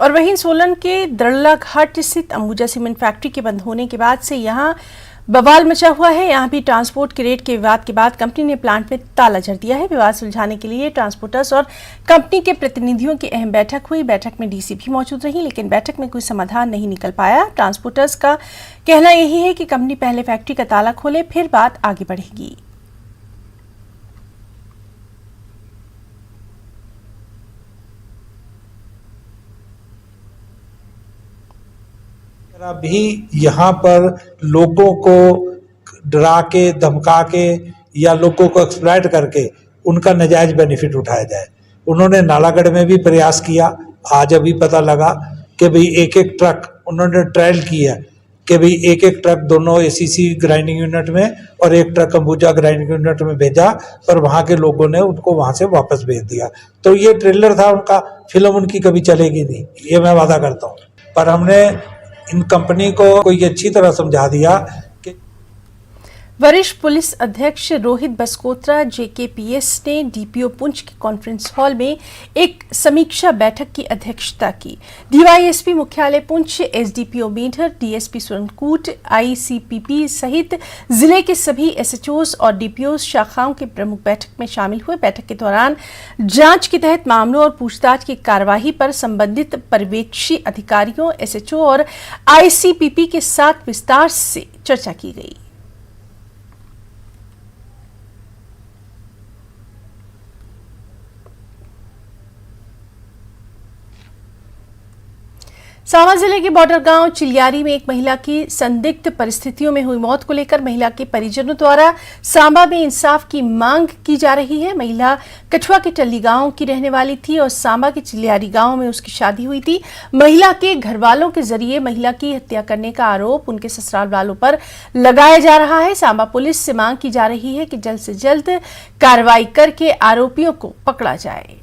और वहीं सोलन के दरला घाट स्थित अंबुजा सीमेंट फैक्ट्री के बंद होने के बाद से यहां बवाल मचा हुआ है। यहां भी ट्रांसपोर्ट के रेट के विवाद के बाद कंपनी ने प्लांट में ताला जड़ दिया है। विवाद सुलझाने के लिए ट्रांसपोर्टर्स और कंपनी के प्रतिनिधियों की अहम बैठक हुई। बैठक में डीसी भी मौजूद रही, लेकिन बैठक में कोई समाधान नहीं निकल पाया। ट्रांसपोर्टर्स का कहना यही है कि कंपनी पहले फैक्ट्री का ताला खोले, फिर बात आगे बढ़ेगी। भी यहाँ पर लोगों को डरा के, धमका के या लोगों को एक्सप्लॉइट करके उनका नाजायज बेनिफिट उठाया जाए। उन्होंने नालागढ़ में भी प्रयास किया। आज अभी पता लगा कि भाई एक एक ट्रक उन्होंने ट्रायल किया कि भाई एक एक ट्रक दोनों एसीसी ग्राइंडिंग यूनिट में और एक ट्रक अंबुजा ग्राइंडिंग यूनिट में भेजा और वहाँ के लोगों ने उनको वहाँ से वापस भेज दिया। तो ये ट्रेलर था उनका, फिल्म उनकी कभी चलेगी नहीं, ये मैं वादा करता हूँ। पर हमने इन कंपनी को कोई अच्छी तरह समझा दिया कि वरिष्ठ पुलिस अध्यक्ष रोहित बसकोत्रा जेकेपीएस ने डीपीओ पुंछ के कॉन्फ्रेंस हॉल में एक समीक्षा बैठक की अध्यक्षता की। डीवाईएसपी मुख्यालय पुंछ, एसडीपीओ मेढर, डीएसपी सुरनकूट, आईसीपीपी सहित जिले के सभी एसएचओस और डीपीओ शाखाओं के प्रमुख बैठक में शामिल हुए। बैठक के दौरान जांच के तहत मामलों और पूछताछ की कार्यवाही पर संबंधित पर्यवेक्षी अधिकारियों, एसएचओ और आईसीपीपी के साथ विस्तार से चर्चा की गई। सांबा जिले के बॉर्डर गांव चिलियारी में एक महिला की संदिग्ध परिस्थितियों में हुई मौत को लेकर महिला के परिजनों द्वारा सांबा में इंसाफ की मांग की जा रही है। महिला कठुआ के टल्ली गांव की रहने वाली थी और सांबा के चिलियारी गांव में उसकी शादी हुई थी। महिला के घर वालों के जरिए महिला की हत्या करने का आरोप उनके ससुराल वालों पर लगाया जा रहा है। सांबा पुलिस से मांग की जा रही है कि जल्द से जल्द कार्रवाई करके आरोपियों को पकड़ा जाए।